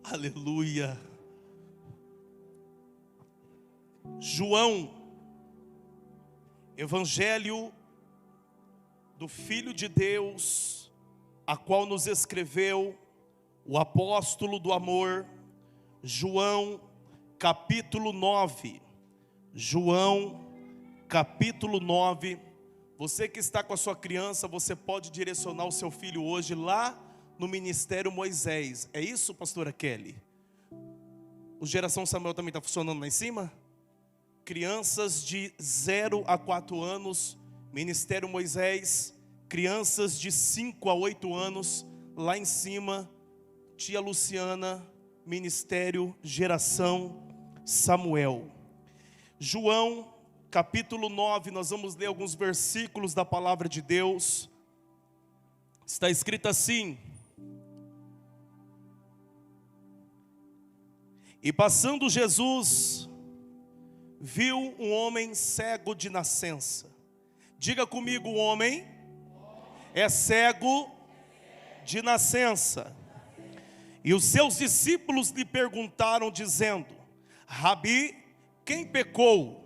Aleluia. João, Evangelho do Filho de Deus, a qual nos escreveu o apóstolo do amor, João, capítulo 9. João, capítulo 9. Você que está com a sua criança, você pode direcionar o seu filho hoje lá no Ministério Moisés. É isso, pastora Kelly? O Geração Samuel também está funcionando lá em cima? Crianças de 0 a 4 anos, Ministério Moisés. Crianças de 5 a 8 anos, lá em cima, tia Luciana, Ministério Geração Samuel. João, capítulo 9, nós vamos ler alguns versículos da palavra de Deus. Está escrito assim: e passando Jesus, viu um homem cego de nascença. Diga comigo, o homem é cego de nascença. E os seus discípulos lhe perguntaram, dizendo: Rabi, quem pecou,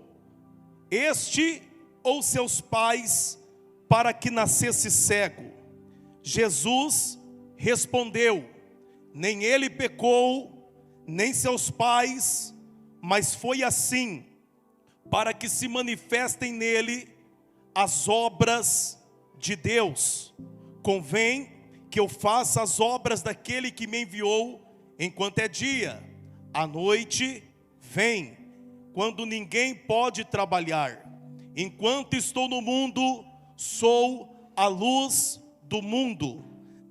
este ou seus pais, para que nascesse cego? Jesus respondeu: nem ele pecou, nem seus pais, mas foi assim, para que se manifestem nele as obras de Deus. Convém que eu faça as obras daquele que me enviou enquanto é dia. À noite vem, quando ninguém pode trabalhar. Enquanto estou no mundo, sou a luz do mundo.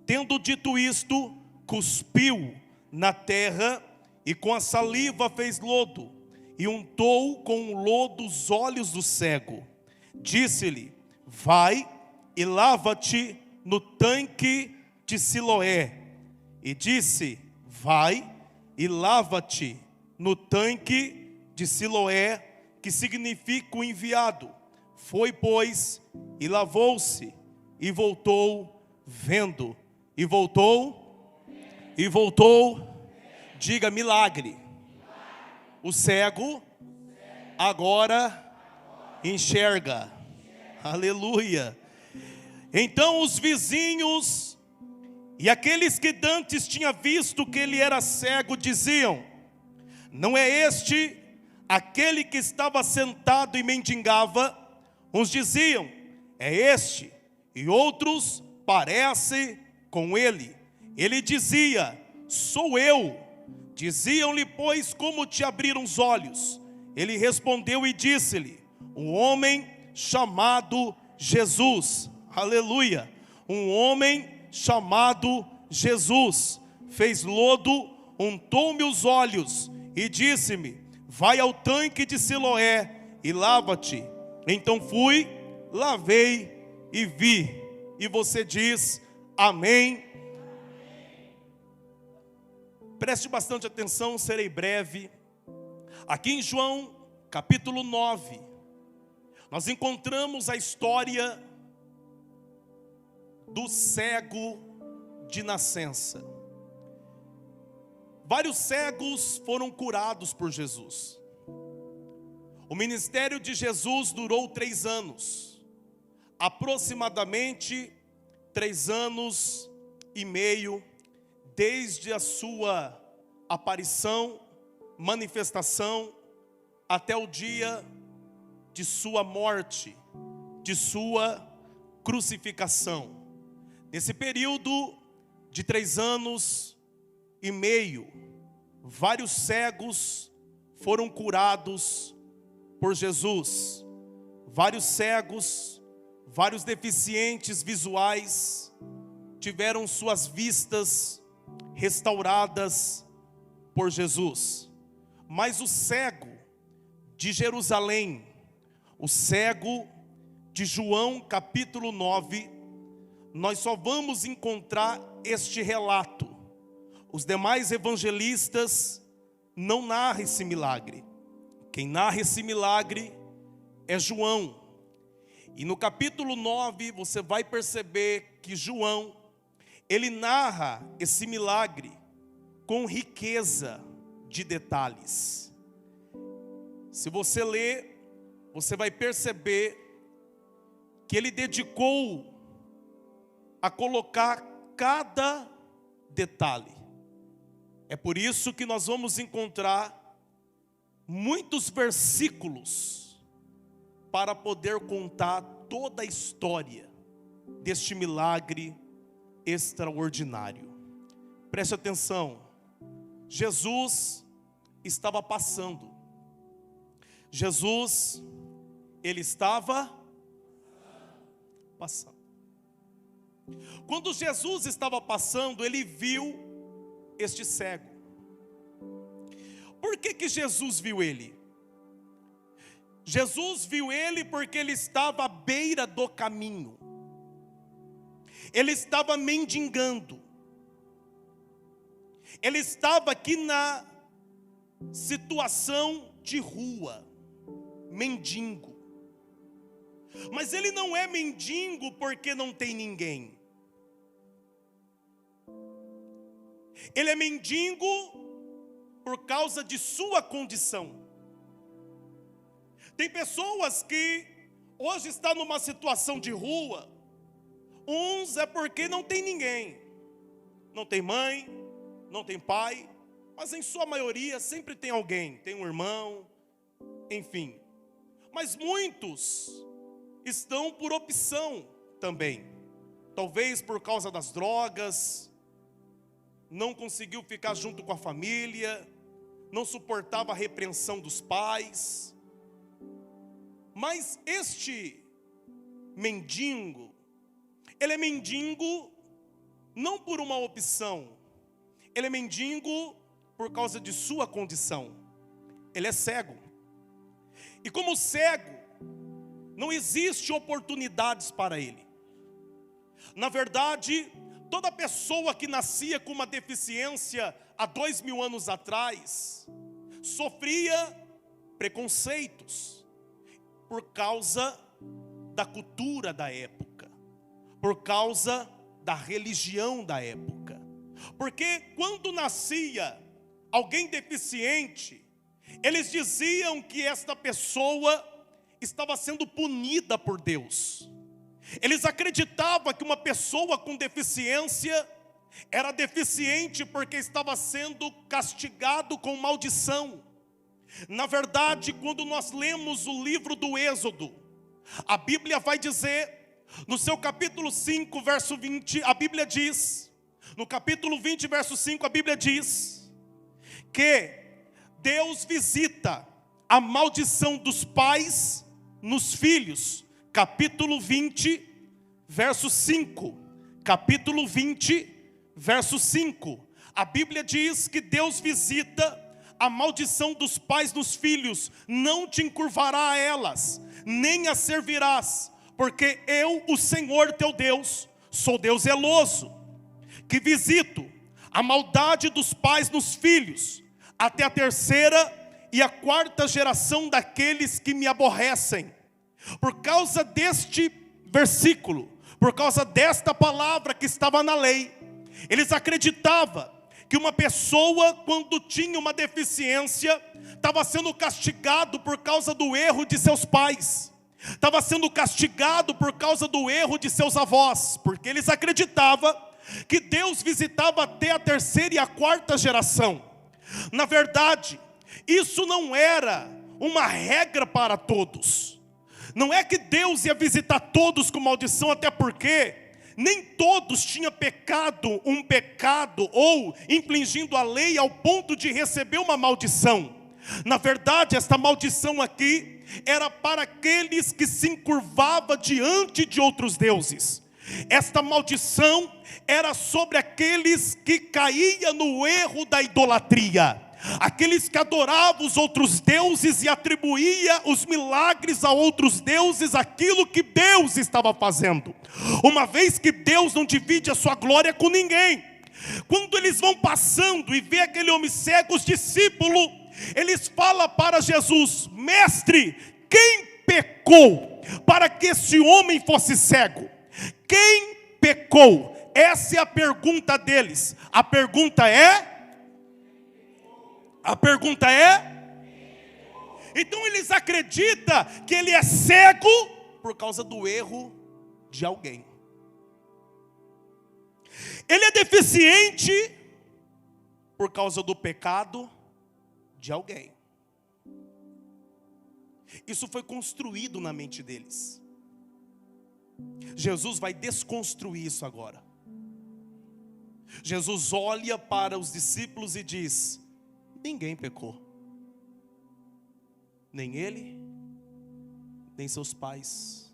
Tendo dito isto, cuspiu na terra e com a saliva fez lodo, e untou com o lodo os olhos do cego. Disse-lhe: vai e lava-te no tanque de Siloé. E disse: vai e lava-te no tanque de Siloé, que significa o enviado. Foi, pois, e lavou-se, e voltou vendo. E voltou, e voltou. Diga: milagre. O cego agora enxerga. Aleluia. Então os vizinhos e aqueles que dantes tinham visto que ele era cego diziam: não é este aquele que estava sentado e mendigava? Uns diziam: é este. E outros: parece com ele. Ele dizia: sou eu. Diziam-lhe, pois, como te abriram os olhos? Ele respondeu e disse-lhe: um homem chamado Jesus. Aleluia. Um homem chamado Jesus fez lodo, untou-me os olhos e disse-me: vai ao tanque de Siloé e lava-te. Então fui, lavei e vi. E você diz: amém. Preste bastante atenção, serei breve. Aqui em João, capítulo 9, nós encontramos a história do cego de nascença. Vários cegos foram curados por Jesus. O ministério de Jesus durou 3 anos, aproximadamente 3 anos e meio, desde a sua aparição, manifestação, até o dia de sua morte, de sua crucificação. Nesse período de 3 anos e meio, vários cegos foram curados por Jesus. Vários cegos, vários deficientes visuais tiveram suas vistas restauradas por Jesus. Mas o cego de Jerusalém, o cego de João capítulo 9, nós só vamos encontrar este relato. Os demais evangelistas não narram esse milagre. Quem narra esse milagre é João. E no capítulo 9 você vai perceber que João, ele narra esse milagre com riqueza de detalhes. Se você ler, você vai perceber que ele dedicou a colocar cada detalhe. É por isso que nós vamos encontrar muitos versículos para poder contar toda a história deste milagre extraordinário. Preste atenção, Jesus estava passando. Jesus, ele estava passando. Quando Jesus estava passando, ele viu este cego. Por que Jesus viu ele? Jesus viu ele porque ele estava à beira do caminho. Ele estava mendigando. Ele estava aqui na situação de rua, mendigo. Mas ele não é mendigo porque não tem ninguém. Ele é mendigo por causa de sua condição. Tem pessoas que hoje estão numa situação de rua. Uns é porque não tem ninguém. Não tem mãe, não tem pai, mas em sua maioria sempre tem alguém. Tem um irmão, enfim. Mas muitos estão por opção também. Talvez por causa das drogas, não conseguiu ficar junto com a família, não suportava a repreensão dos pais. Mas este mendigo, ele é mendigo não por uma opção, ele é mendigo por causa de sua condição. Ele é cego. E como cego, não existe oportunidades para ele. Na verdade, toda pessoa que nascia com uma deficiência há 2000 anos atrás, sofria preconceitos por causa da cultura da época, por causa da religião da época. Porque quando nascia alguém deficiente, eles diziam que esta pessoa estava sendo punida por Deus. Eles acreditavam que uma pessoa com deficiência era deficiente porque estava sendo castigado com maldição. Na verdade, quando nós lemos o livro do Êxodo, a Bíblia vai dizer, no seu capítulo 5, verso 20, a Bíblia diz, no capítulo 20, verso 5, a Bíblia diz que Deus visita a maldição dos pais nos filhos. Capítulo 20, verso 5. Capítulo 20, verso 5. A Bíblia diz que Deus visita a maldição dos pais nos filhos. Não te encurvará a elas, nem as servirás, porque eu, o Senhor teu Deus, sou Deus zeloso, que visito a maldade dos pais nos filhos, até a terceira e a quarta geração daqueles que me aborrecem. Por causa deste versículo, por causa desta palavra que estava na lei, eles acreditavam que uma pessoa, quando tinha uma deficiência, estava sendo castigado por causa do erro de seus pais, estava sendo castigado por causa do erro de seus avós, porque eles acreditavam que Deus visitava até a terceira e a quarta geração. Na verdade, isso não era uma regra para todos. Não é que Deus ia visitar todos com maldição, até porque nem todos tinham pecado um pecado ou infringindo a lei ao ponto de receber uma maldição. Na verdade, esta maldição aqui era para aqueles que se encurvavam diante de outros deuses. Esta maldição era sobre aqueles que caíam no erro da idolatria, aqueles que adoravam os outros deuses e atribuíam os milagres a outros deuses, aquilo que Deus estava fazendo, uma vez que Deus não divide a sua glória com ninguém. Quando eles vão passando e vê aquele homem cego, os discípulos, eles falam para Jesus: mestre, quem pecou para que esse homem fosse cego? Quem pecou? Essa é a pergunta deles. A pergunta é: A pergunta é? Então eles acreditam que ele é cego por causa do erro de alguém. Ele é deficiente por causa do pecado de alguém. Isso foi construído na mente deles. Jesus vai desconstruir isso agora. Jesus olha para os discípulos e diz: ninguém pecou. Nem ele, nem seus pais.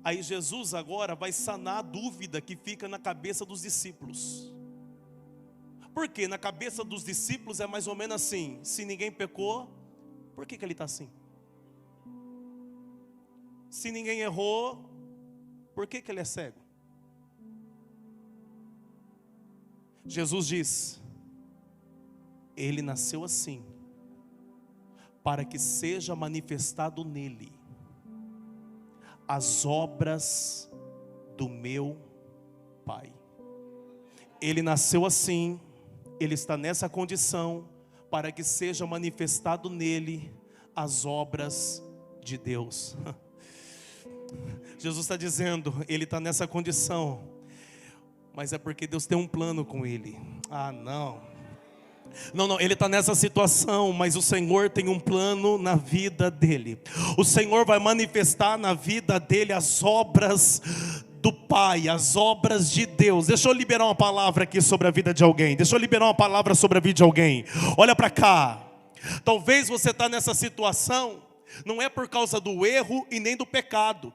Aí Jesus agora vai sanar a dúvida que fica na cabeça dos discípulos. Porque na cabeça dos discípulos é mais ou menos assim: se ninguém pecou, por que ele está assim? Se ninguém errou, por que ele é cego? Jesus diz: ele nasceu assim, para que seja manifestado nele as obras do meu Pai. Ele nasceu assim, ele está nessa condição, para que seja manifestado nele as obras de Deus. Jesus está dizendo, ele está nessa condição, mas é porque Deus tem um plano com ele. Não, ele está nessa situação, mas o Senhor tem um plano na vida dele. O Senhor vai manifestar na vida dele as obras do Pai, as obras de Deus. Deixa eu liberar uma palavra aqui sobre a vida de alguém. Olha para cá. Talvez você está nessa situação, não é por causa do erro e nem do pecado,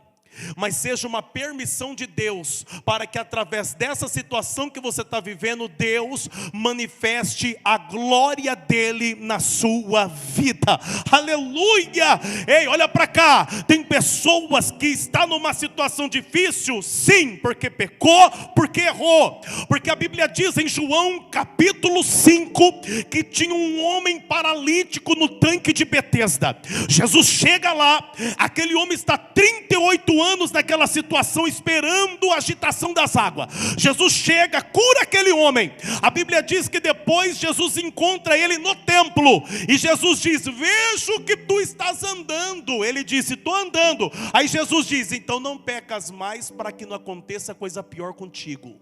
mas seja uma permissão de Deus, para que através dessa situação que você está vivendo, Deus manifeste a glória dele na sua vida. Aleluia! Ei, olha para cá. Tem pessoas que estão numa situação difícil, sim, porque pecou, porque errou. Porque a Bíblia diz em João capítulo 5 que tinha um homem paralítico no tanque de Betesda. Jesus chega lá, aquele homem está 38 anos naquela situação, esperando a agitação das águas. Jesus chega, cura aquele homem. A Bíblia diz que depois Jesus encontra ele no templo, e Jesus diz: vejo que tu estás andando. Ele disse: estou andando. Aí Jesus diz: então não pecas mais, para que não aconteça coisa pior contigo.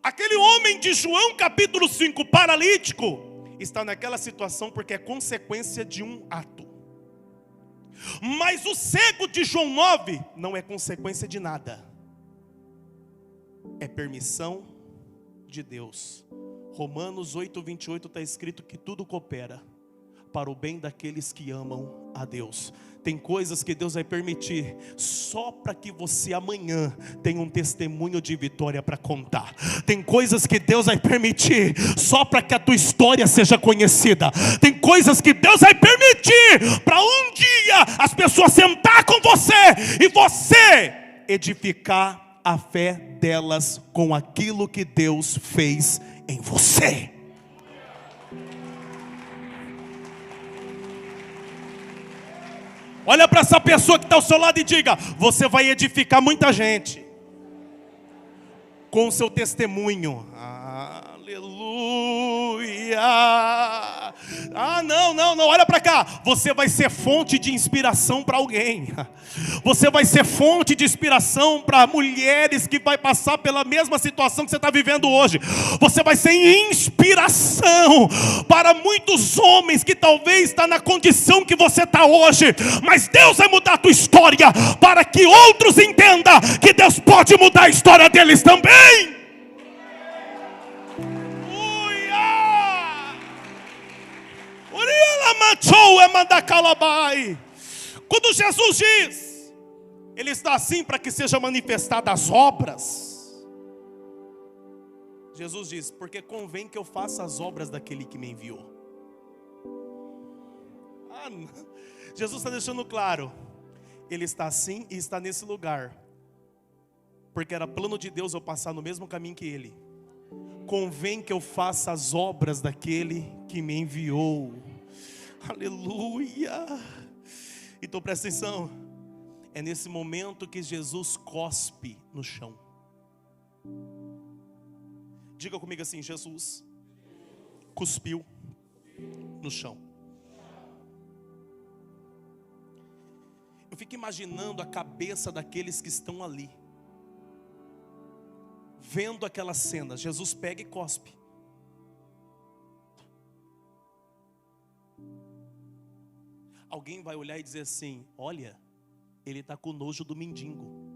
Aquele homem de João capítulo 5, paralítico, está naquela situação porque é consequência de um ato. Mas o cego de João 9 não é consequência de nada, é permissão de Deus. Romanos 8:28 está escrito que tudo coopera para o bem daqueles que amam a Deus. Tem coisas que Deus vai permitir só para que você amanhã tenha um testemunho de vitória para contar. Tem coisas que Deus vai permitir só para que a tua história seja conhecida. Tem coisas que Deus vai permitir para um dia as pessoas sentar com você e você edificar a fé delas com aquilo que Deus fez em você. Olha para essa pessoa que está ao seu lado e diga: você vai edificar muita gente com o seu testemunho. Aleluia. Não, olha para cá. Você vai ser fonte de inspiração para alguém. Você vai ser fonte de inspiração para mulheres que vai passar pela mesma situação que você está vivendo hoje. Você vai ser inspiração para muitos homens que talvez estão na condição que você está hoje. Mas Deus vai mudar a tua história, para que outros entendam que Deus pode mudar a história deles também. Quando Jesus diz, ele está assim para que sejam manifestadas as obras. Jesus diz: porque convém que eu faça as obras daquele que me enviou. Jesus está deixando claro, ele está assim e está nesse lugar porque era plano de Deus eu passar no mesmo caminho que ele. Convém que eu faça as obras daquele que me enviou. Aleluia. Então presta atenção. É nesse momento que Jesus cospe no chão. Diga comigo assim: Jesus cuspiu no chão. Eu fico imaginando a cabeça daqueles que estão ali, vendo aquela cena. Jesus pega e cospe. Alguém vai olhar e dizer assim: olha, ele está com nojo do mendigo.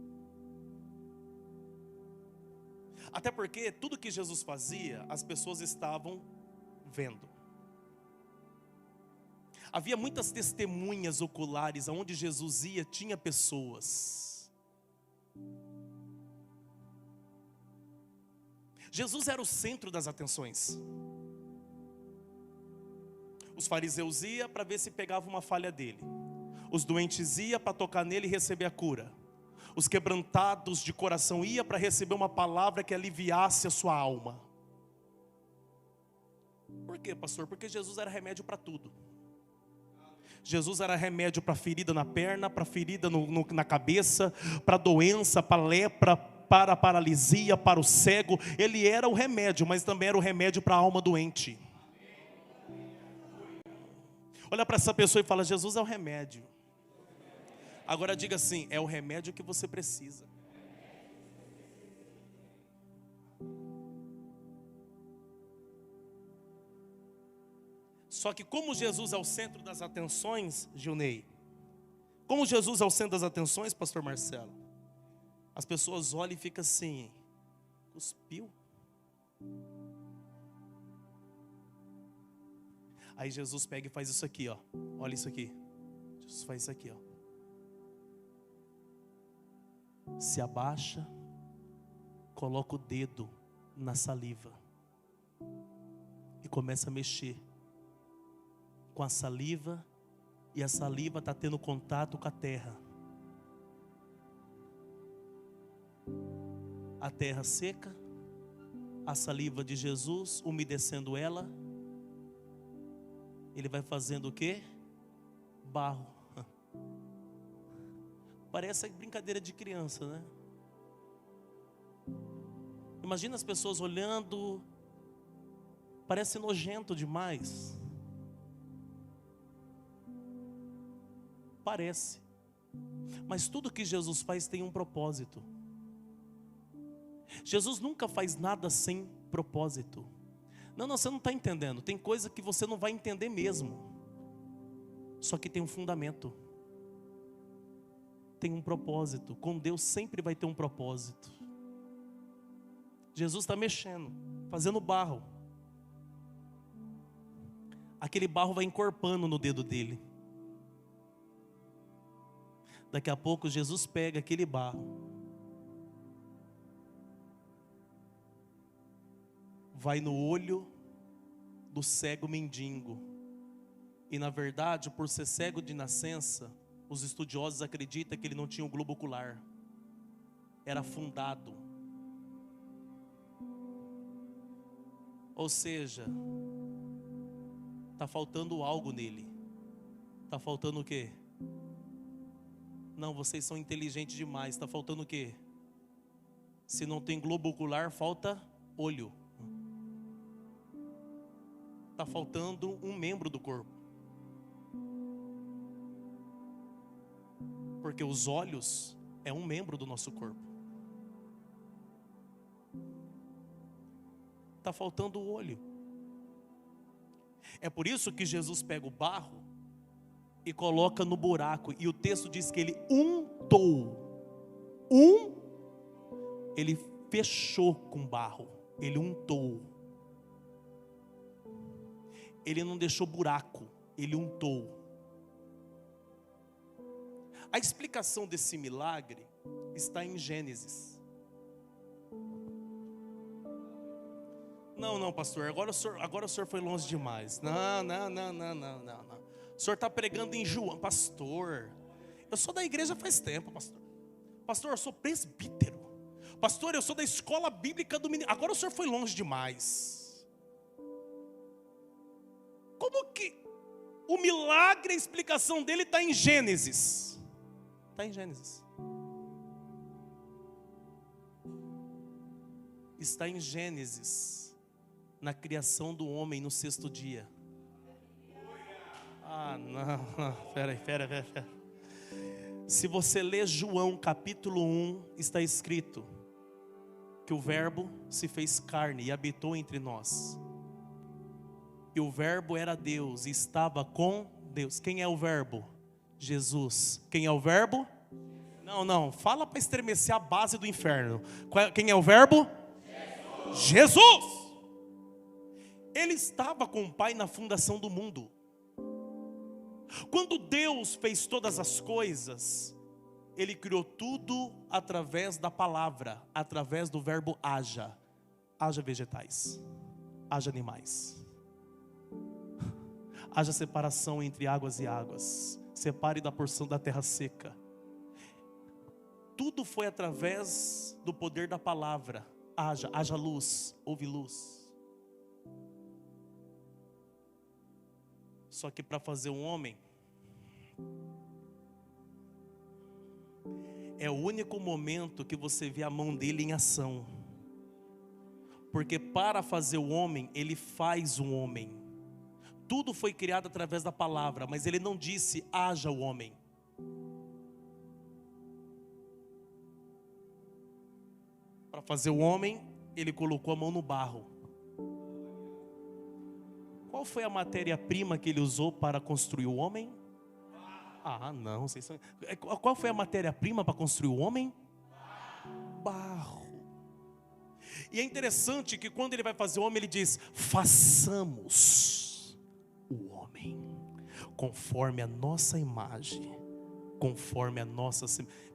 Até porque tudo que Jesus fazia, as pessoas estavam vendo. Havia muitas testemunhas oculares, aonde Jesus ia, tinha pessoas. Jesus era o centro das atenções. Os fariseus iam para ver se pegava uma falha dele. Os doentes iam para tocar nele e receber a cura. Os quebrantados de coração iam para receber uma palavra que aliviasse a sua alma. Por quê, pastor? Porque Jesus era remédio para tudo. Jesus era remédio para ferida na perna, para ferida na cabeça, para doença, para lepra, para a paralisia, para o cego. Ele era o remédio, mas também era o remédio para a alma doente. Olha para essa pessoa e fala: Jesus é o remédio. Agora diga assim: é o remédio que você precisa. Só que como Jesus é o centro das atenções, Gilney, como Jesus é o centro das atenções, pastor Marcelo, as pessoas olham e ficam assim: cuspiu? Aí Jesus pega e faz isso aqui, ó. Olha isso aqui. Jesus faz isso aqui, ó. Se abaixa, coloca o dedo na saliva e começa a mexer com a saliva, e a saliva está tendo contato com a terra. A terra seca, a saliva de Jesus umedecendo ela. Ele vai fazendo o quê? Barro. Parece brincadeira de criança, né? Imagina as pessoas olhando, parece nojento demais. Parece. Mas tudo que Jesus faz tem um propósito. Jesus nunca faz nada sem propósito. Não, você não está entendendo. Tem coisa que você não vai entender mesmo. Só que tem um fundamento. Tem um propósito. Com Deus sempre vai ter um propósito. Jesus está mexendo, fazendo barro. Aquele barro vai encorpando no dedo dele. Daqui a pouco Jesus pega aquele barro, vai no olho do cego mendigo. E na verdade, por ser cego de nascença, os estudiosos acreditam que ele não tinha um globo ocular. Era afundado. Ou seja, está faltando algo nele. Está faltando o quê? Não, vocês são inteligentes demais. Está faltando o quê? Se não tem globo ocular, falta olho. Está faltando um membro do corpo. Porque os olhos é um membro do nosso corpo. Está faltando o olho. É por isso que Jesus pega o barro e coloca no buraco. E o texto diz que ele untou. Ele fechou com barro. Ele untou. Ele não deixou buraco. Ele untou. A explicação desse milagre está em Gênesis. Não, pastor, agora o senhor foi longe demais. Não. O senhor está pregando em João. Pastor, eu sou da igreja faz tempo, pastor. Pastor, eu sou presbítero. Pastor, eu sou da escola bíblica do menino. Agora o senhor foi longe demais. Como que o milagre, a explicação dele está em Gênesis? Está em Gênesis. está em Gênesis, na criação do homem no sexto dia. Ah, não, peraí. Se você ler João capítulo 1, está escrito que o verbo se fez carne e habitou entre nós. E o verbo era Deus e estava com Deus. Quem é o verbo? Jesus. Quem é o verbo? Não, fala para estremecer a base do inferno. Quem é o verbo? Jesus. Ele estava com o Pai na fundação do mundo. Quando Deus fez todas as coisas, Ele criou tudo através da palavra, através do verbo haja. Haja vegetais, haja animais, haja separação entre águas e águas, separe da porção da terra seca. Tudo foi através do poder da palavra. Haja luz, houve luz. Só que para fazer um homem, é o único momento que você vê a mão dele em ação. Porque para fazer o homem, ele faz um homem. Tudo foi criado através da palavra, mas ele não disse, haja o homem. Para fazer o homem, ele colocou a mão no barro. Qual foi a matéria-prima que ele usou para construir o homem? Ah, não, vocês são... Qual foi a matéria-prima para construir o homem? Barro. E é interessante que quando ele vai fazer o homem, ele diz, façamos o homem conforme a nossa imagem, conforme a nossa...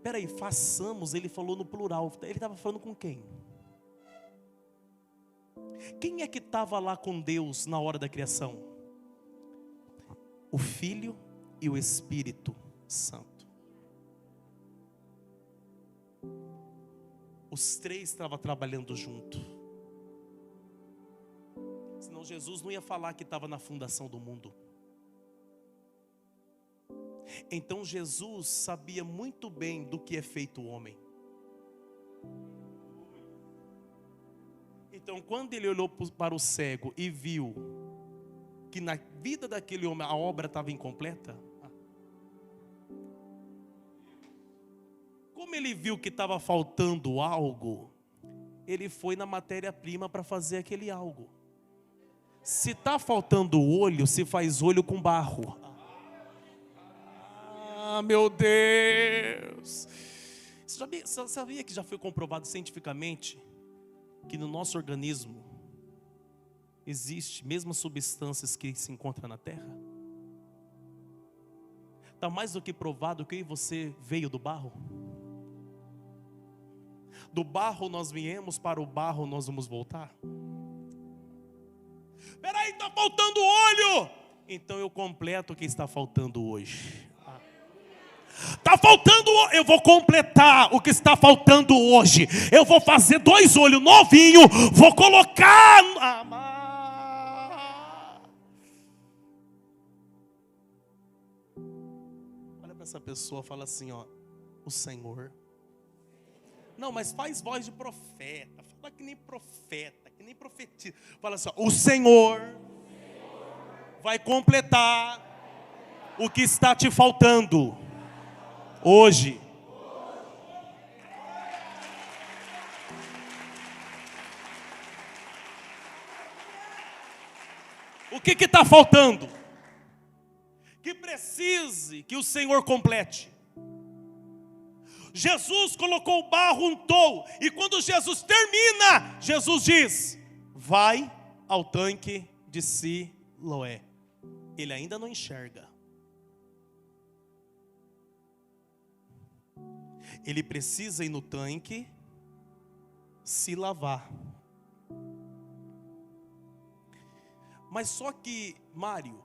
Peraí, façamos, ele falou no plural, ele estava falando com quem? Quem é que estava lá com Deus na hora da criação? O Filho e o Espírito Santo. Os três estavam trabalhando junto. Senão Jesus não ia falar que estava na fundação do mundo. Então Jesus sabia muito bem do que é feito o homem. Então quando ele olhou para o cego e viu que na vida daquele homem a obra estava incompleta, como ele viu que estava faltando algo, ele foi na matéria-prima para fazer aquele algo. Se está faltando olho, se faz olho com barro. Ah, meu Deus! Você sabia que já foi comprovado cientificamente que no nosso organismo existe mesmas substâncias que se encontram na terra? Está mais do que provado que você veio do barro. Do barro nós viemos, para o barro nós vamos voltar. Peraí, está faltando olho. Então eu completo o que está faltando hoje. Está faltando, eu vou completar o que está faltando hoje. Eu vou fazer 2 olhos novinhos, vou colocar. Olha para essa pessoa, fala assim, ó, o Senhor. Não, mas faz voz de profeta, fala que nem profeta, que nem profetiza. Fala assim, ó, o Senhor vai completar o que está te faltando hoje. O que está faltando? Que precise que o Senhor complete. Jesus colocou o barro, untou, e quando Jesus termina, Jesus diz, vai ao tanque de Siloé. Ele ainda não enxerga. Ele precisa ir no tanque, se lavar. Mas só que, Mário,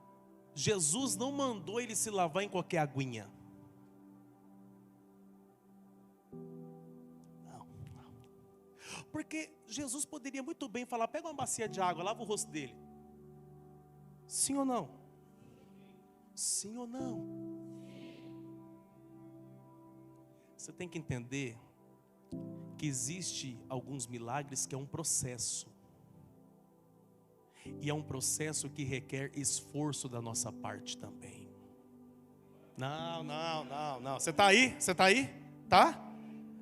Jesus não mandou ele se lavar em qualquer aguinha. Não. Porque Jesus poderia muito bem falar, pega uma bacia de água, lava o rosto dele. Sim ou não? Sim ou não? Você tem que entender que existe alguns milagres que é um processo. E é um processo que requer esforço da nossa parte também. Não. Você está aí? Você está aí? Tá?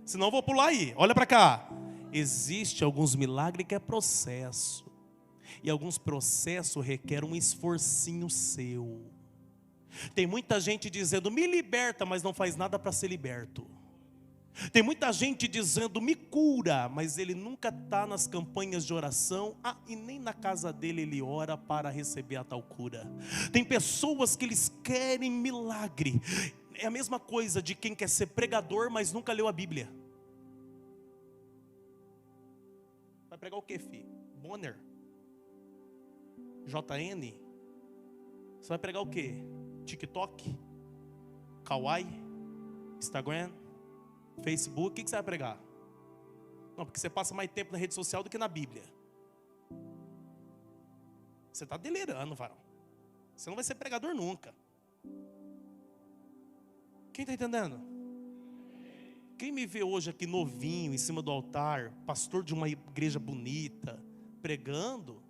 Senão eu vou pular aí. Olha para cá. Existe alguns milagres que é processo. E alguns processos requerem um esforcinho seu. Tem muita gente dizendo, me liberta, mas não faz nada para ser liberto. Tem muita gente dizendo, me cura, mas ele nunca está nas campanhas de oração. E nem na casa dele ele ora para receber a tal cura. Tem pessoas que eles querem milagre. É a mesma coisa de quem quer ser pregador, mas nunca leu a Bíblia. Vai pregar o quê, filho? Bonner? JN? Você vai pregar o quê? TikTok? Kawaii? Instagram? Facebook? O que você vai pregar? Não, porque você passa mais tempo na rede social do que na Bíblia. Você está delirando, varão. Você não vai ser pregador nunca. Quem está entendendo? Quem me vê hoje aqui novinho, em cima do altar, pastor de uma igreja bonita, pregando,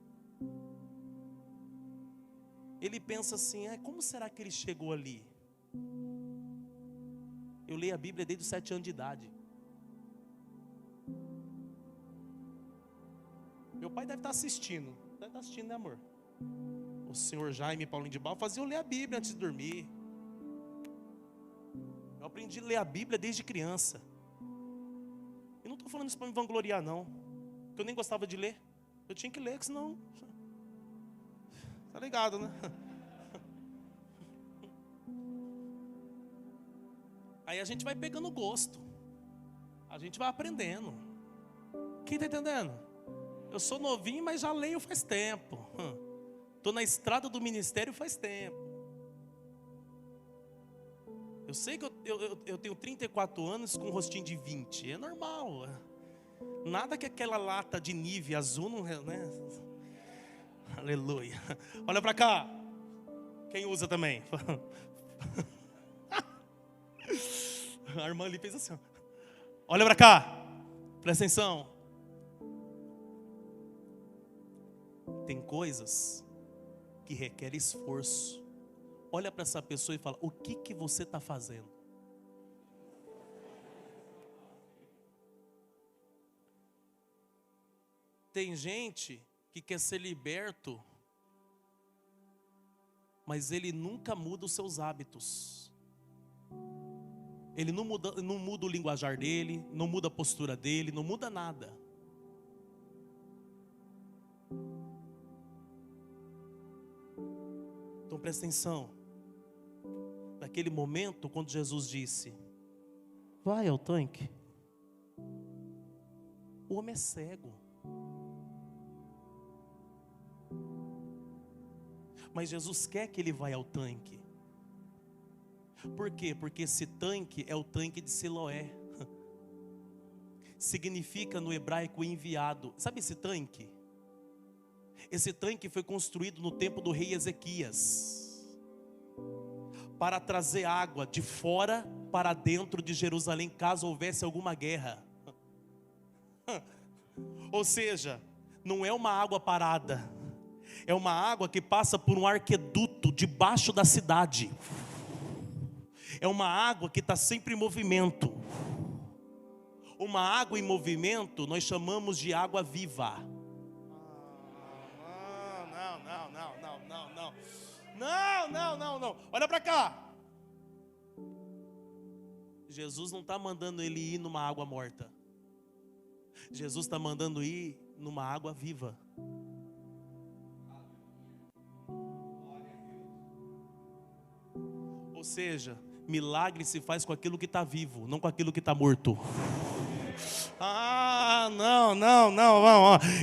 ele pensa assim, como será que ele chegou ali? Eu leio a Bíblia desde os 7 anos de idade. Meu pai deve estar assistindo. Deve estar assistindo, né, amor? O senhor Jaime Paulinho de Bal fazia eu ler a Bíblia antes de dormir. Eu aprendi a ler a Bíblia desde criança. E não estou falando isso para me vangloriar, não. Porque eu nem gostava de ler. Eu tinha que ler, senão... Tá ligado, né? Aí a gente vai pegando gosto. A gente vai aprendendo. Quem está entendendo? Eu sou novinho, mas já leio faz tempo. Estou na estrada do ministério faz tempo. Eu sei que eu tenho 34 anos com um rostinho de 20. É normal. Nada que aquela lata de Nivea azul não é, né? Aleluia. Olha para cá. Quem usa também? A irmã ali fez assim. Olha para cá. Presta atenção. Tem coisas que requerem esforço. Olha para essa pessoa e fala, o que você está fazendo? Tem gente que quer ser liberto, mas ele nunca muda os seus hábitos. Ele não muda o linguajar dele, não muda a postura dele, não muda nada. Então presta atenção. Naquele momento, quando Jesus disse, vai ao tanque. O homem é cego. Mas Jesus quer que ele vá ao tanque. Por quê? Porque esse tanque é o tanque de Siloé. Significa no hebraico enviado. Sabe esse tanque? Esse tanque foi construído no tempo do rei Ezequias, para trazer água de fora para dentro de Jerusalém, caso houvesse alguma guerra. Ou seja, não é uma água parada, é uma água que passa por um arqueduto debaixo da cidade. É uma água que está sempre em movimento. Uma água em movimento nós chamamos de água viva. Não. Olha para cá. Jesus não está mandando ele ir numa água morta. Jesus está mandando ir numa água viva. Ou seja, milagre se faz com aquilo que está vivo, não com aquilo que está morto. Não.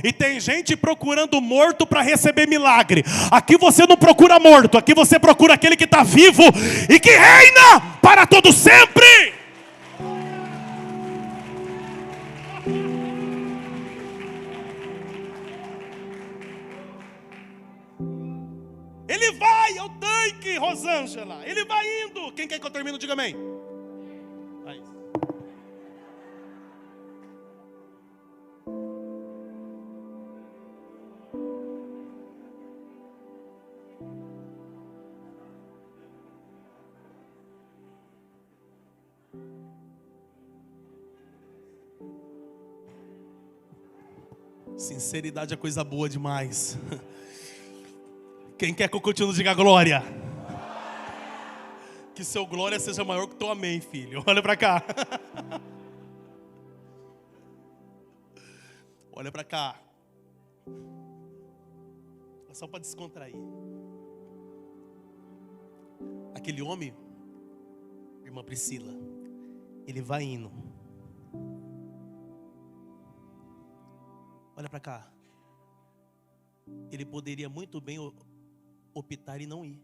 E tem gente procurando morto para receber milagre. Aqui você não procura morto, aqui você procura aquele que está vivo e que reina para todo sempre. Ele vai ao tanque, Rosângela. Ele vai indo. Quem quer que eu termine? Diga amém. Aí. Sinceridade é coisa boa demais. Quem quer que eu continue, diga glória. Que seu glória seja maior que teu amém, filho. Olha para cá. Olha para cá. É só para descontrair. Aquele homem, irmã Priscila, ele vai indo. Olha para cá. Ele poderia muito bem optar e não ir.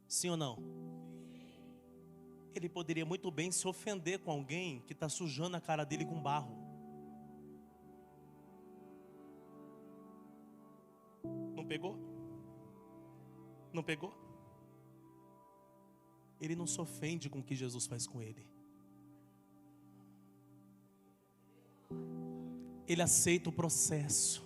Sim ou não? Ele poderia muito bem se ofender com alguém que está sujando a cara dele com barro. Não pegou? Não pegou? Ele não se ofende com o que Jesus faz com ele. Ele aceita o processo.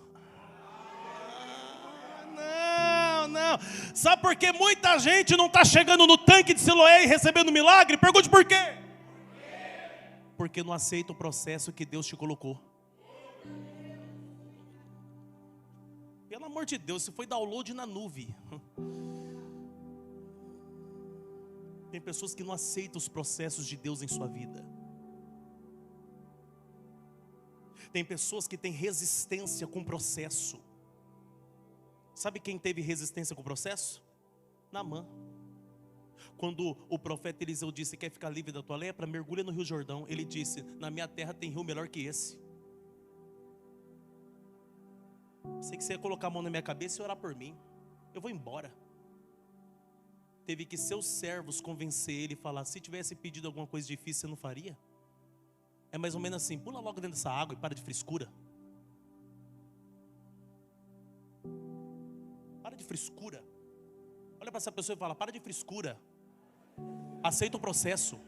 Não. Sabe por que muita gente não está chegando no tanque de Siloé e recebendo milagre? Pergunte por quê? Porque não aceita o processo que Deus te colocou. Pelo amor de Deus, você foi download na nuvem. Tem pessoas que não aceitam os processos de Deus em sua vida. Tem pessoas que têm resistência com o processo. Sabe quem teve resistência com o processo? Naamã. Quando o profeta Eliseu disse: quer ficar livre da tua lepra? Mergulha no Rio Jordão. Ele disse: na minha terra tem rio melhor que esse. Sei que você ia colocar a mão na minha cabeça e orar por mim. Eu vou embora. Teve que seus servos convencer ele e falar: se tivesse pedido alguma coisa difícil, você não faria? É mais ou menos assim: pula logo dentro dessa água e para de frescura. Para de frescura. Olha para essa pessoa e fala: para de frescura. Aceita o processo.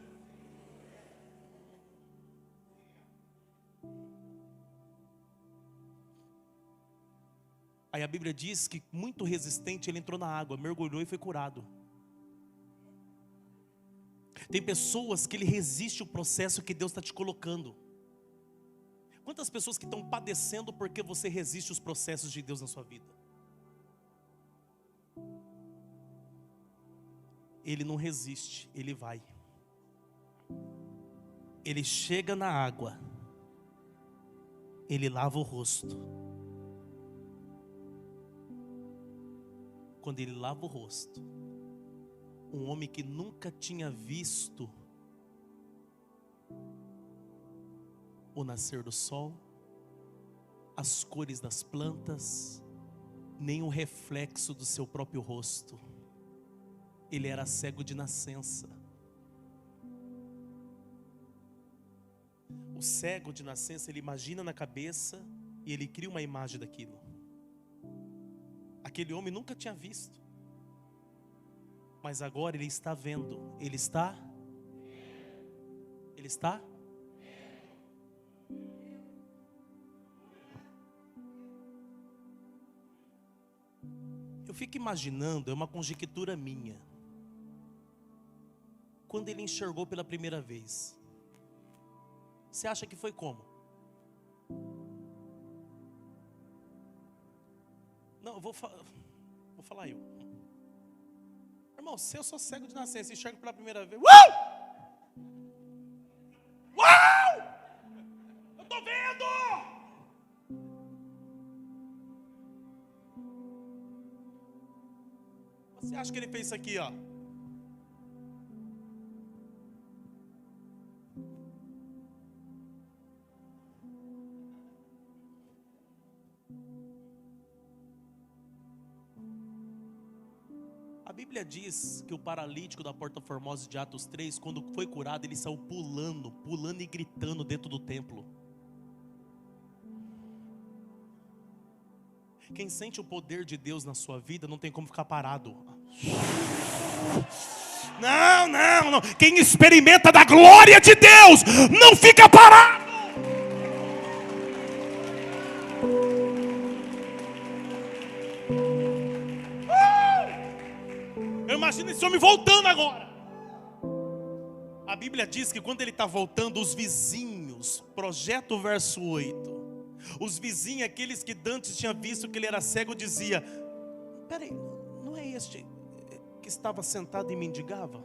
Aí a Bíblia diz que muito resistente ele entrou na água, mergulhou e foi curado. Tem pessoas que ele resiste o processo que Deus está te colocando. Quantas pessoas que estão padecendo porque você resiste os processos de Deus na sua vida? Ele não resiste, ele vai. Ele chega na água, ele lava o rosto. Quando ele lava o rosto, um homem que nunca tinha visto o nascer do sol, as cores das plantas, nem o reflexo do seu próprio rosto. Ele era cego de nascença. O cego de nascença, ele imagina na cabeça e ele cria uma imagem daquilo. Aquele homem nunca tinha visto, mas agora ele está vendo. Ele está? Eu fico imaginando, é uma conjectura minha. Quando ele enxergou pela primeira vez, você acha que foi como? Não, eu vou falar eu. Irmão, se eu sou cego de nascença e enxergo pela primeira vez, uau! Uau! Eu tô vendo! Você acha que ele fez isso aqui, ó? A Bíblia diz que o paralítico da Porta Formosa de Atos 3, quando foi curado, ele saiu pulando e gritando dentro do templo. Quem sente o poder de Deus na sua vida não tem como ficar parado. Não. Quem experimenta da glória de Deus não fica parado. Imagina esse homem voltando agora. A Bíblia diz que quando ele está voltando, os vizinhos, projeta o verso 8, Os vizinhos, aqueles que dantes tinham visto que ele era cego, dizia: peraí, não é este que estava sentado e mendigava?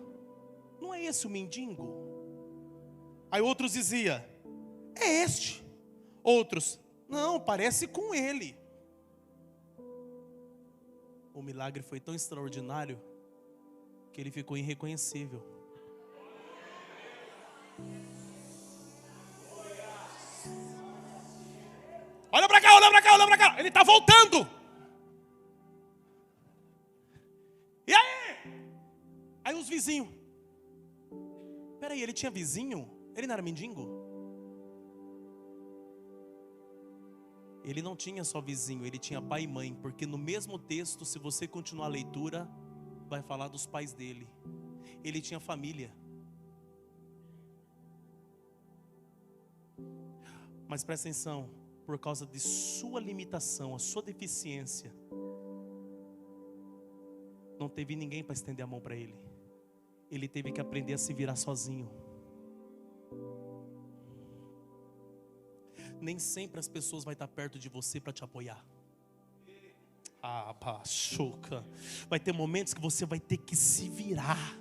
Não é esse o mendigo? Aí outros diziam: é este. Outros: não, parece com ele. O milagre foi tão extraordinário que ele ficou irreconhecível. Olha para cá, olha para cá, olha para cá. Ele está voltando. E aí? Aí os vizinhos: peraí, ele tinha vizinho? Ele não era mendigo? Ele não tinha só vizinho, ele tinha pai e mãe. Porque no mesmo texto, se você continuar a leitura, vai falar dos pais dele. Ele tinha família. Mas presta atenção, por causa de sua limitação, a sua deficiência, não teve ninguém para estender a mão para ele. Ele teve que aprender a se virar sozinho. Nem sempre as pessoas vão estar perto de você para te apoiar. Ah, pachuca. Vai ter momentos que você vai ter que se virar.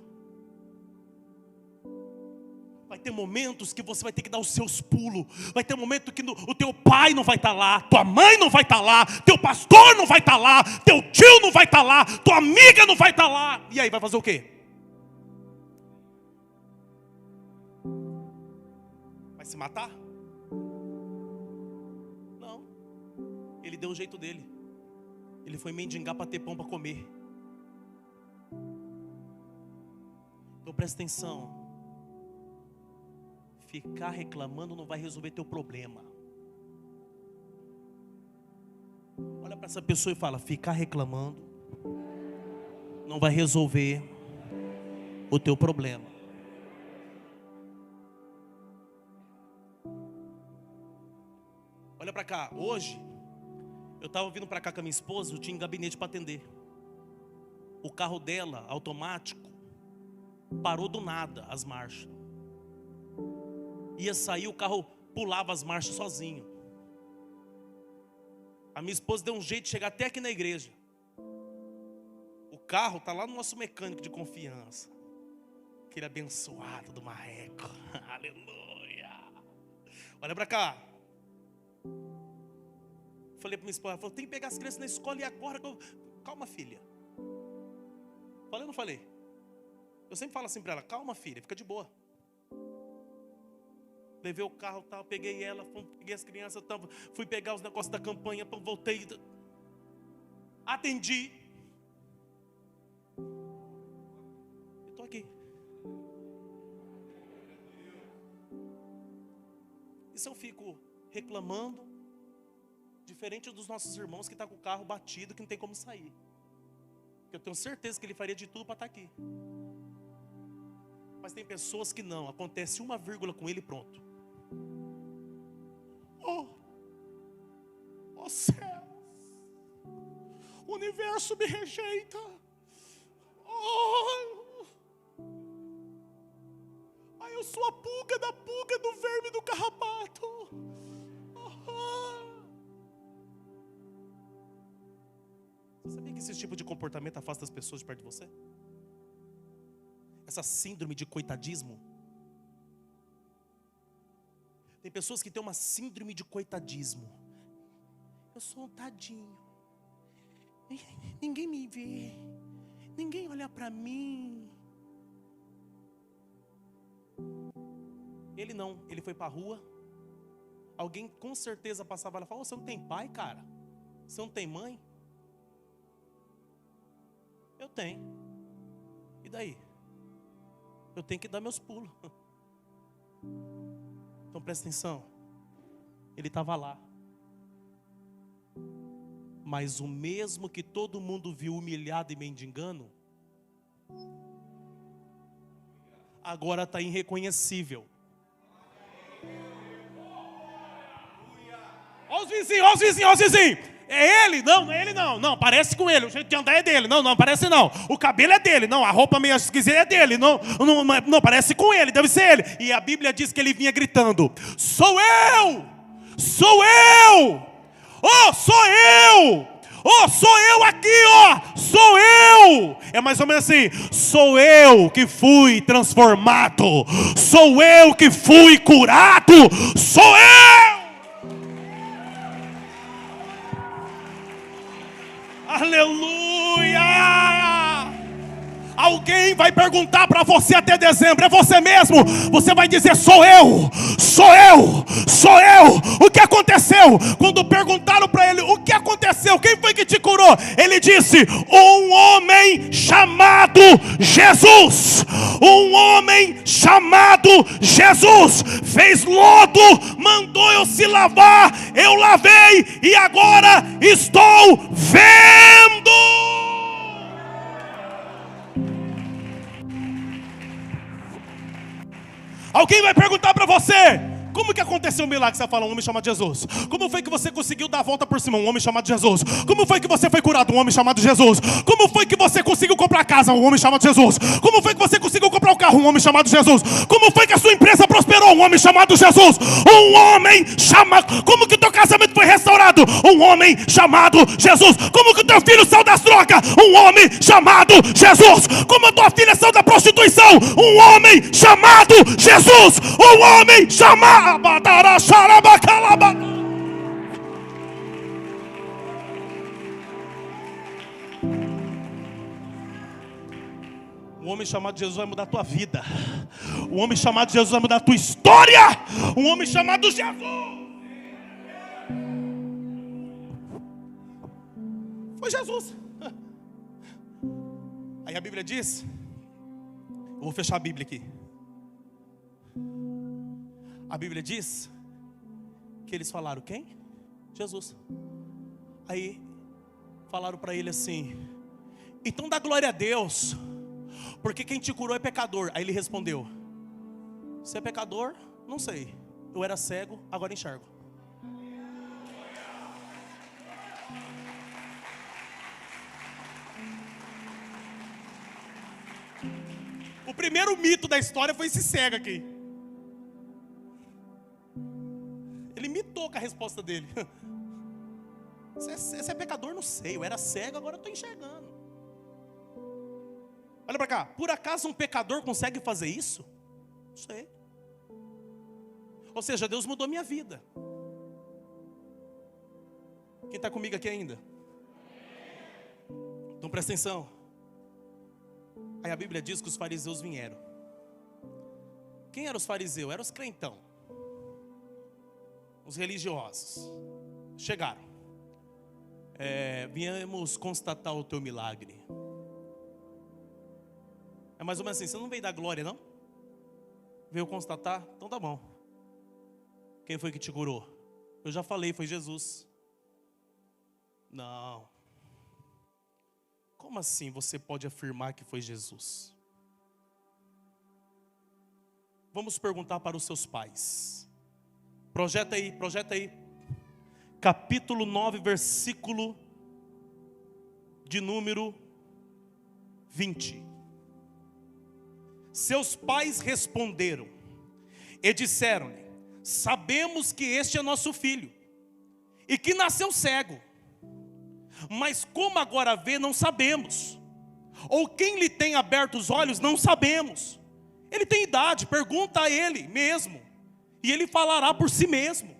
Vai ter momentos que você vai ter que dar os seus pulos. Vai ter momento que o teu pai não vai estar lá, tua mãe não vai estar lá, teu pastor não vai estar lá, teu tio não vai estar lá, tua amiga não vai estar lá. E aí, vai fazer o quê? Vai se matar? Não. Ele deu o jeito dele. Ele foi mendigar para ter pão para comer. Então presta atenção. Ficar reclamando não vai resolver teu problema. Olha para essa pessoa e fala: ficar reclamando não vai resolver o teu problema. Olha para cá. Hoje eu estava vindo para cá com a minha esposa. Eu tinha um gabinete para atender. O carro dela, automático, parou do nada as marchas. Ia sair, o carro pulava as marchas sozinho. A minha esposa deu um jeito de chegar até aqui na igreja. O carro está lá no nosso mecânico de confiança, aquele abençoado do marreco. Aleluia. Olha para cá. Falei para minha esposa, ela falou: tem que pegar as crianças na escola e agora. Calma, filha. Falei ou não falei? Eu sempre falo assim para ela: calma, filha, fica de boa. Levei o carro, tal, peguei ela, peguei as crianças, tal, fui pegar os negócios da campanha, voltei, atendi. Eu estou aqui. E se eu fico reclamando, diferente dos nossos irmãos que estão com o carro batido, que não tem como sair? Porque eu tenho certeza que ele faria de tudo para estar aqui. Mas tem pessoas que não, acontece uma vírgula com ele e pronto. Oh céus, o universo me rejeita. Eu sou a pulga do verme do carrapato. Você sabia que esse tipo de comportamento afasta as pessoas de perto de você? Essa síndrome de coitadismo. Tem pessoas que têm uma síndrome de coitadismo. Eu sou um tadinho. Ninguém me vê. Ninguém olha para mim. Ele não, ele foi para a rua. Alguém com certeza passava lá e falava: você não tem pai, cara? Você não tem mãe? Eu tenho. E daí? Eu tenho que dar meus pulos. Então presta atenção. Ele estava lá. Mas o mesmo que todo mundo viu humilhado e mendigando, agora está irreconhecível. Olha os vizinhos, olha os vizinhos, olha os vizinhos. É ele? Não, não é ele não. Não, parece com ele. O jeito de andar é dele. Não, não parece não. O cabelo é dele. Não, a roupa meio esquisita é dele. Não, parece com ele. Deve ser ele. E a Bíblia diz que ele vinha gritando: sou eu! sou eu. Oh, sou eu. Oh, sou eu aqui, ó, sou eu. É mais ou menos assim: sou eu que fui transformado, sou eu que fui curado, sou eu. Aleluia. Alguém vai perguntar para você até dezembro: é você mesmo? Você vai dizer: sou eu, sou eu, sou eu. O que aconteceu? Quando perguntaram para ele: o que aconteceu? Quem foi que te curou? Ele disse: um homem chamado Jesus. Um homem chamado Jesus fez lodo, mandou eu se lavar, eu lavei e agora estou vendo. Alguém vai perguntar para você: como que aconteceu o milagre? Você fala: um homem chamado Jesus. Como foi que você conseguiu dar a volta por cima? Um homem chamado Jesus. Como foi que você foi curado? Um homem chamado Jesus. Como foi que você conseguiu comprar casa? Um homem chamado Jesus. Como foi que você conseguiu comprar um carro? Um homem chamado Jesus. Como foi que a sua empresa prosperou? Um homem chamado Jesus. Um homem chamado. Como que o teu casamento foi restaurado? Um homem chamado Jesus. Como que o teu filho saiu das drogas? Um homem chamado Jesus. Como a tua filha saiu da prostituição? Um homem chamado Jesus. Um homem chamado. Um homem chamado Jesus vai mudar a tua vida. Um homem chamado Jesus vai mudar a tua história. Um homem chamado Jesus. Foi Jesus. Aí a Bíblia diz, eu vou fechar a Bíblia aqui. A Bíblia diz que eles falaram: quem? Jesus. Aí falaram para ele assim: então dá glória a Deus, porque quem te curou é pecador. Aí ele respondeu: você é pecador? Não sei. Eu era cego, agora enxergo. O primeiro mito da história foi esse cego aqui. Ele mitou com a resposta dele. Você é pecador? Não sei. Eu era cego, agora eu estou enxergando. Olha para cá. Por acaso um pecador consegue fazer isso? Não sei. Ou seja, Deus mudou minha vida. Quem está comigo aqui ainda? Então presta atenção. Aí a Bíblia diz que os fariseus vieram. Quem eram os fariseus? Eram os crentão. Os religiosos. Chegaram. Viemos constatar o teu milagre. É mais ou menos assim: você não veio dar glória, não? Veio constatar? Então tá bom. Quem foi que te curou? Eu já falei, foi Jesus. Não. Como assim você pode afirmar que foi Jesus? Vamos perguntar para os seus pais. Projeta aí. Capítulo 9, versículo de número 20. Seus pais responderam e disseram-lhe: sabemos que este é nosso filho, e que nasceu cego. Mas como agora vê, não sabemos. Ou quem lhe tem aberto os olhos, não sabemos. Ele tem idade, pergunta a ele mesmo, e ele falará por si mesmo.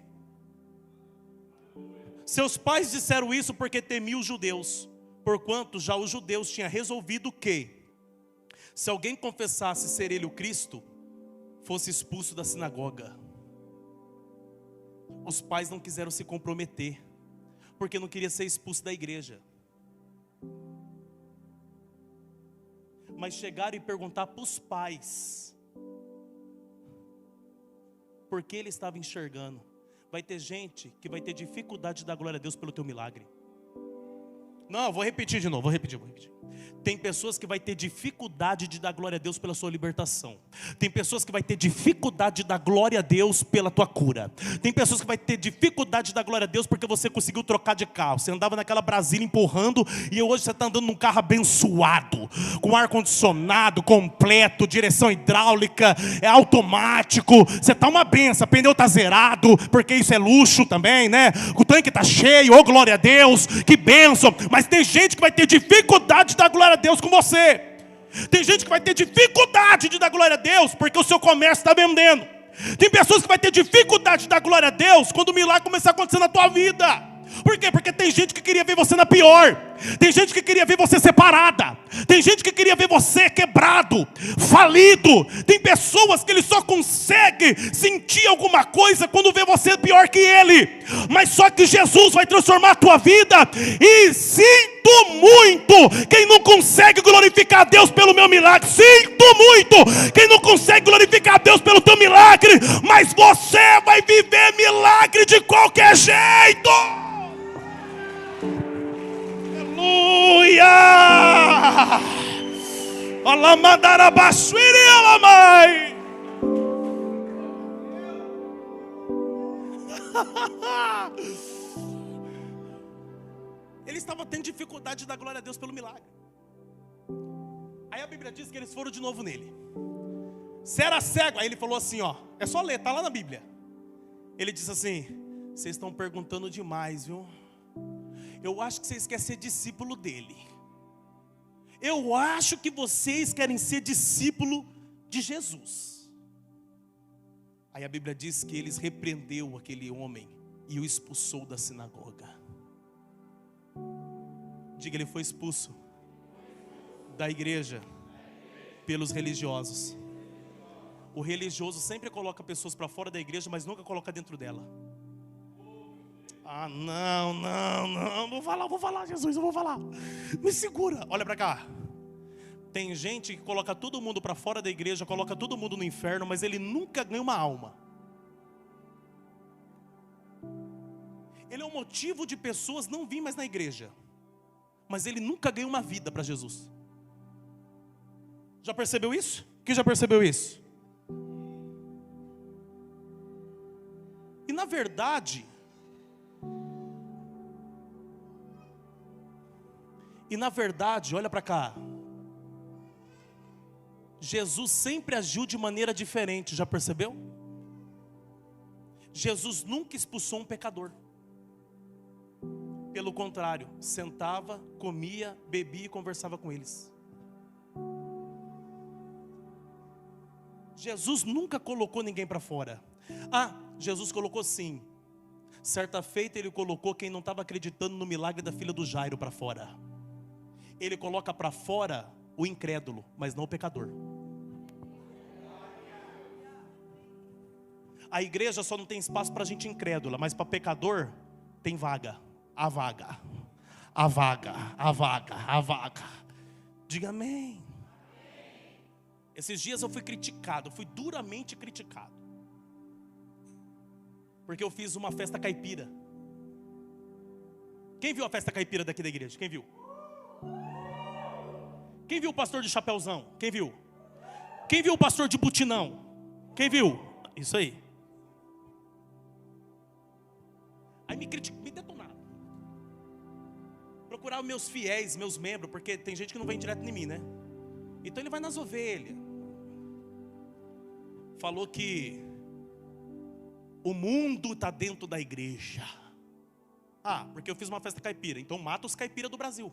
Seus pais disseram isso porque temiam os judeus, porquanto já os judeus tinham resolvido que, se alguém confessasse ser ele o Cristo, fosse expulso da sinagoga. Os pais não quiseram se comprometer, porque não queria ser expulso da igreja. Mas chegaram e perguntaram para os pais, porque ele estava enxergando. Vai ter gente que vai ter dificuldade de dar glória a Deus pelo teu milagre. Não, vou repetir de novo, vou repetir. Tem pessoas que vai ter dificuldade de dar glória a Deus pela sua libertação. Tem pessoas que vai ter dificuldade de dar glória a Deus pela tua cura. Tem pessoas que vai ter dificuldade de dar glória a Deus porque você conseguiu trocar de carro. Você andava naquela Brasília empurrando e hoje você está andando num carro abençoado, com ar-condicionado completo, direção hidráulica, é automático. Você está uma benção, o pneu está zerado, porque isso é luxo também, né? O tanque está cheio, oh glória a Deus, que bênção. Mas tem gente que vai ter dificuldade de dar glória a Deus com você. Tem gente que vai ter dificuldade de dar glória a Deus porque o seu comércio está vendendo. Tem pessoas que vai ter dificuldade de dar glória a Deus quando o milagre começar a acontecer na tua vida. Por quê? Porque tem gente que queria ver você na pior. Tem gente que queria ver você separada. Tem gente que queria ver você quebrado, falido. Tem pessoas que ele só consegue sentir alguma coisa quando vê você pior que ele. Mas só que Jesus vai transformar a tua vida. E sinto muito quem não consegue glorificar a Deus pelo meu milagre. Sinto muito quem não consegue glorificar a Deus pelo teu milagre. Mas você vai viver milagre de qualquer jeito. Aleluia! Alamadarabaxuiri alamai. Ele estava tendo dificuldade de dar glória a Deus pelo milagre. Aí a Bíblia diz que eles foram de novo nele. Você era cego? Aí ele falou assim, ó, é só ler, tá lá na Bíblia. Ele disse assim: vocês estão perguntando demais, viu? Eu acho que vocês querem ser discípulo dele. Eu acho que vocês querem ser discípulo de Jesus. Aí a Bíblia diz que eles repreendeu aquele homem e o expulsou da sinagoga. Diga, ele foi expulso da igreja pelos religiosos. O religioso sempre coloca pessoas para fora da igreja, mas nunca coloca dentro dela. Ah, não, vou falar, Jesus, eu vou falar. Me segura, olha para cá. Tem gente que coloca todo mundo para fora da igreja, coloca todo mundo no inferno, mas ele nunca ganha uma alma. Ele é o motivo de pessoas não virem mais na igreja, mas ele nunca ganha uma vida para Jesus. Já percebeu isso? Quem já percebeu isso? E na verdade, olha para cá. Jesus sempre agiu de maneira diferente, já percebeu? Jesus nunca expulsou um pecador. Pelo contrário, sentava, comia, bebia e conversava com eles. Jesus nunca colocou ninguém para fora. Ah, Jesus colocou sim. Certa feita ele colocou quem não estava acreditando no milagre da filha do Jairo para fora. Ele coloca para fora o incrédulo, mas não o pecador. A igreja só não tem espaço para gente incrédula, mas para pecador tem vaga. A vaga. Diga amém. Esses dias eu fui criticado, fui duramente criticado, porque eu fiz uma festa caipira. Quem viu a festa caipira daqui da igreja? Quem viu? Quem viu o pastor de chapéuzão? Quem viu? Quem viu o pastor de butinão? Quem viu? Isso aí. Aí me detonaram. Procurar os meus fiéis, meus membros, porque tem gente que não vem direto em mim, né? Então ele vai nas ovelhas. Falou que o mundo está dentro da igreja. Ah, porque eu fiz uma festa caipira, então mata os caipiras do Brasil.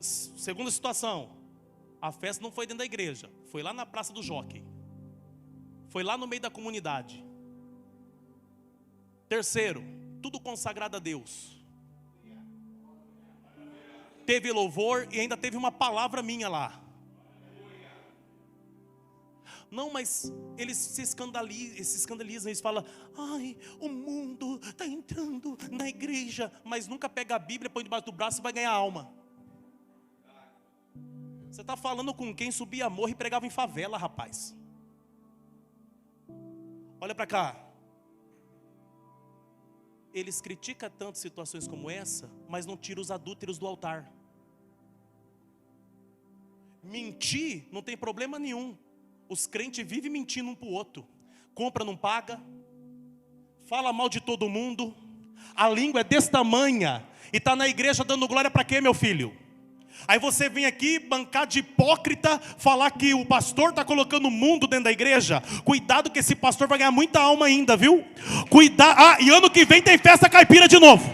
Segunda situação, a festa não foi dentro da igreja, foi lá na Praça do Jockey. Foi lá no meio da comunidade. Terceiro, tudo consagrado a Deus. Teve louvor e ainda teve uma palavra minha lá. Não, mas eles se escandalizam, eles falam: ai, o mundo está entrando na igreja, mas nunca pega a Bíblia, põe debaixo do braço e vai ganhar alma. Você está falando com quem subia morro e pregava em favela, rapaz. Olha para cá. eles criticam tanto situações como essa, mas não tiram os adúlteros do altar. Mentir não tem problema nenhum. Os crentes vivem mentindo um para o outro. Compra, não paga. Fala mal de todo mundo. A língua é desse tamanha. E está na igreja dando glória para quê, meu filho? Aí você vem aqui bancar de hipócrita, falar que o pastor está colocando o mundo dentro da igreja. Cuidado que esse pastor vai ganhar muita alma ainda, viu? Cuidado. Ah, e ano que vem tem festa caipira de novo.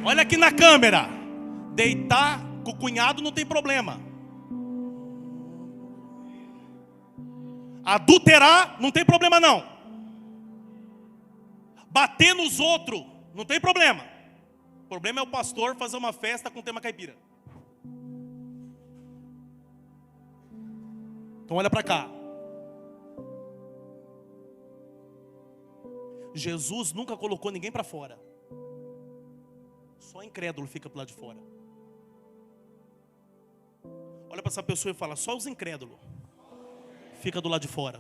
Olha aqui na câmera. Deitar com o cunhado não tem problema. Adulterar não tem problema não. Bater nos outros não tem problema. O problema é o pastor fazer uma festa com tema caipira. Então olha para cá. Jesus nunca colocou ninguém para fora. Só incrédulo fica pro lado de fora. Olha para essa pessoa e fala: só os incrédulos fica do lado de fora.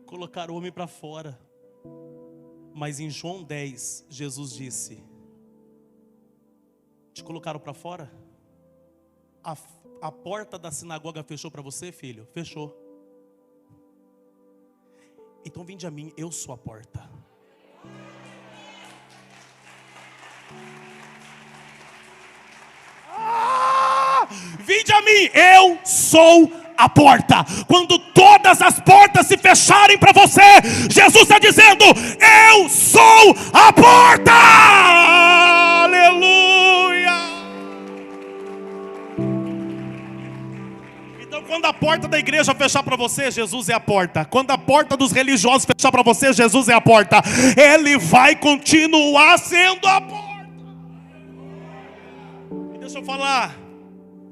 Colocar o homem para fora. Mas em João 10, Jesus disse: te colocaram para fora? A porta da sinagoga fechou para você, filho? Fechou. Então vinde a mim, eu sou a porta. Vinde a mim, eu sou a porta. Quando todas as portas se fecharem para você, Jesus está dizendo: eu sou a porta. Aleluia. Então quando a porta da igreja fechar para você, Jesus é a porta. Quando a porta dos religiosos fechar para você, Jesus é a porta. Ele vai continuar sendo a porta. E deixa eu falar,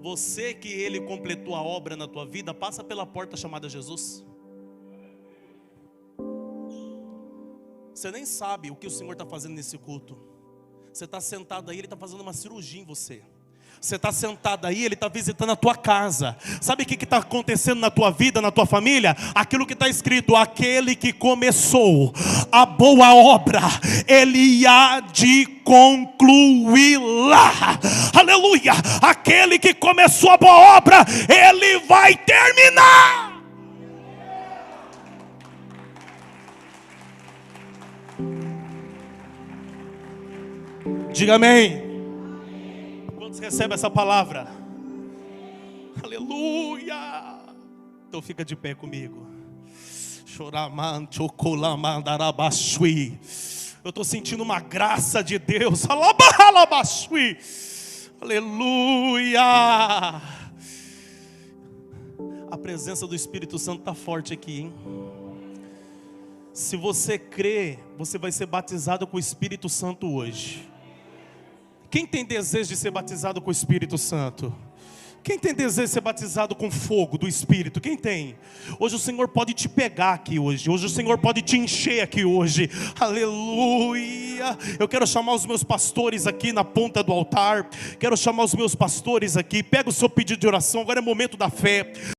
você que Ele completou a obra na tua vida, passa pela porta chamada Jesus. Você nem sabe o que o Senhor está fazendo nesse culto. Você está sentado aí, Ele está fazendo uma cirurgia em você. Você está sentado aí, Ele está visitando a tua casa. Sabe o que está acontecendo na tua vida, na tua família? Aquilo que está escrito: aquele que começou a boa obra, Ele há de concluí-la. Aleluia! Aquele que começou a boa obra, Ele vai terminar. Diga amém. Quantos recebem essa palavra? Aleluia. Então fica de pé comigo. Eu estou sentindo uma graça de Deus. Aleluia. A presença do Espírito Santo está forte aqui, hein? Se você crê, você vai ser batizado com o Espírito Santo hoje. Quem tem desejo de ser batizado com o Espírito Santo? Quem tem desejo de ser batizado com fogo do Espírito? Quem tem? Hoje o Senhor pode te pegar aqui hoje. Hoje o Senhor pode te encher aqui hoje. Aleluia. Eu quero chamar os meus pastores aqui na ponta do altar. Quero chamar os meus pastores aqui. Pega o seu pedido de oração. Agora é momento da fé.